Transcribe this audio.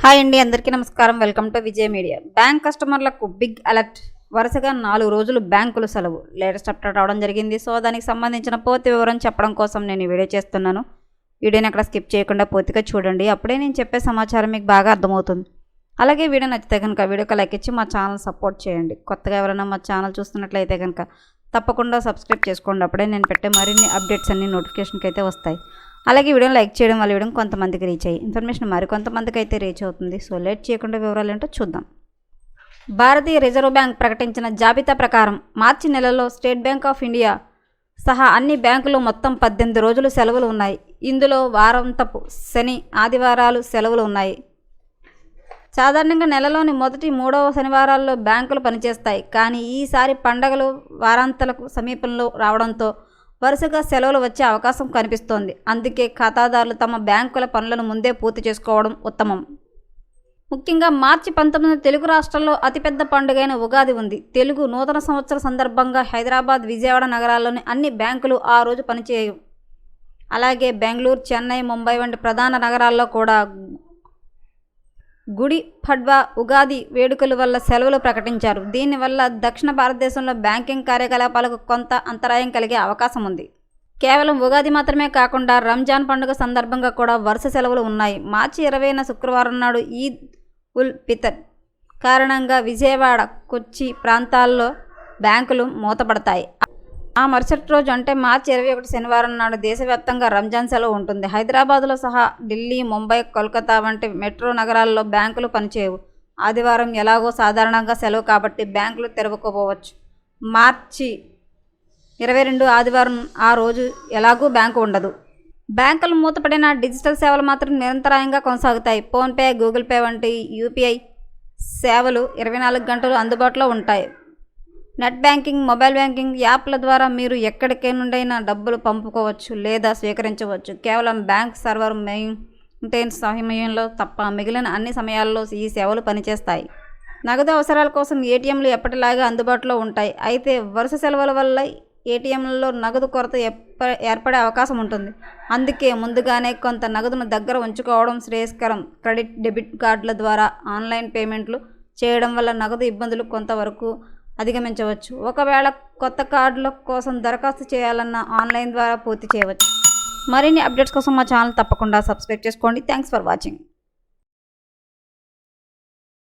Hi అండి, అందరికీ నమస్కారం. Welcome to Vijay media. Bank కస్టమర్లకు బిగ్ అలర్ట్. వరుసగా 4 రోజులు బ్యాంకులు సెలవు. లేటెస్ట్ అప్డేట్ రావడం జరిగింది. సో దానికి సంబంధించిన పూర్తి వివరం చెప్పడం కోసం నేను ఈ వీడియో చేస్తున్నాను. వీడియోని అక్కడ స్కిప్ చేయకుండా పూర్తిగా చూడండి. అప్పుడే నేను చెప్పే సమాచారం మీకు బాగా అర్థమవుతుంది. అలాగే వీడియో నచ్చితే కనుక వీడియోకి లైక్ ఇచ్చి మా ఛానల్ సపోర్ట్ చేయండి. కొత్తగా ఎవరైనా మా ఛానల్ చూస్తున్నట్లయితే కనుక తప్పకుండా సబ్స్క్రైబ్ చేసుకోండి. అప్పుడే నేను పెట్టే మరిన్ని అప్డేట్స్ అన్ని నోటిఫికేషన్కి అయితే వస్తాయి. అలాగే వీడియోని లైక్ చేయడం వల్ల వీడియో కొంతమందికి రీచ్ అయ్యి ఇన్ఫర్మేషన్ మరికొంతమందికి అయితే రీచ్ అవుతుంది. సో లేట్ చేయకుండా వివరాలు ఏంటో చూద్దాం. భారతీయ రిజర్వ్ బ్యాంక్ ప్రకటించిన జాబితా ప్రకారం మార్చి నెలలో స్టేట్ బ్యాంక్ ఆఫ్ ఇండియా సహా అన్ని బ్యాంకులు మొత్తం 18 రోజులు సెలవులు ఉన్నాయి. ఇందులో వారాంతపు శని ఆదివారాలు సెలవులు ఉన్నాయి. సాధారణంగా నెలలోని మొదటి 3వ శనివారాల్లో బ్యాంకులు పనిచేస్తాయి. కానీ ఈసారి పండగలు వారాంతాలకు సమీపంలో రావడంతో వరుసగా సెలవులు వచ్చే అవకాశం కనిపిస్తోంది. అందుకే ఖాతాదారులు తమ బ్యాంకుల పనులను ముందే పూర్తి చేసుకోవడం ఉత్తమం. ముఖ్యంగా మార్చి 19 తెలుగు రాష్ట్రాల్లో అతిపెద్ద పండుగైన ఉగాది ఉంది. తెలుగు నూతన సంవత్సర సందర్భంగా హైదరాబాద్, విజయవాడ నగరాల్లోని అన్ని బ్యాంకులు ఆ రోజు పనిచేయవు. అలాగే బెంగళూరు, చెన్నై, ముంబై వంటి ప్రధాన నగరాల్లో కూడా గుడి పడ్వా, ఉగాది వేడుకల వల్ల సెలవులు ప్రకటించారు. దీనివల్ల దక్షిణ భారతదేశంలో బ్యాంకింగ్ కార్యకలాపాలకు కొంత అంతరాయం కలిగే అవకాశం ఉంది. కేవలం ఉగాది మాత్రమే కాకుండా రంజాన్ పండుగ సందర్భంగా కూడా వరుస సెలవులు ఉన్నాయి. మార్చి 20న శుక్రవారం నాడు ఈద్ ఉల్ ఫితర్ కారణంగా విజయవాడ, కొచ్చి ప్రాంతాల్లో బ్యాంకులు మూతపడతాయి. ఆ మరుసటి రోజు అంటే మార్చి 21 శనివారం నాడు దేశవ్యాప్తంగా రంజాన్ సెలవు ఉంటుంది. హైదరాబాద్లో సహా ఢిల్లీ, ముంబై, కోల్కతా వంటి మెట్రో నగరాల్లో బ్యాంకులు పనిచేయవు. ఆదివారం ఎలాగో సాధారణంగా సెలవు కాబట్టి బ్యాంకులు తెరవకపోవచ్చు. మార్చి 22 ఆదివారం, ఆ రోజు ఎలాగూ బ్యాంకు ఉండదు. బ్యాంకులు మూతపడిన డిజిటల్ సేవలు మాత్రం నిరంతరాయంగా కొనసాగుతాయి. ఫోన్పే, గూగుల్ పే వంటి యూపీఐ సేవలు 24 గంటలు అందుబాటులో ఉంటాయి. నెట్ బ్యాంకింగ్, మొబైల్ బ్యాంకింగ్ యాప్ల ద్వారా మీరు ఎక్కడికి నుండైనా డబ్బులు పంపుకోవచ్చు లేదా స్వీకరించవచ్చు. కేవలం బ్యాంక్ సర్వర్ మెయింటెనెన్స్ సమయంలో తప్ప మిగిలిన అన్ని సమయాల్లో ఈ సేవలు పనిచేస్తాయి. నగదు అవసరాల కోసం ఏటీఎంలు ఎప్పటిలాగా అందుబాటులో ఉంటాయి. అయితే వరుస సెలవుల వల్ల ఏటీఎంలలో నగదు కొరత ఏర్పడే అవకాశం ఉంటుంది. అందుకే ముందుగానే కొంత నగదును దగ్గర ఉంచుకోవడం శ్రేయస్కరం. క్రెడిట్, డెబిట్ కార్డుల ద్వారా ఆన్లైన్ పేమెంట్లు చేయడం వల్ల నగదు ఇబ్బందులు కొంతవరకు అధిగమించవచ్చు. ఒకవేళ కొత్త కార్డుల కోసం దరఖాస్తు చేయాలన్నా ఆన్లైన్ ద్వారా పూర్తి చేయవచ్చు. మరిన్ని అప్డేట్స్ కోసం మా ఛానల్ తప్పకుండా సబ్స్క్రైబ్ చేసుకోండి. Thanks for watching.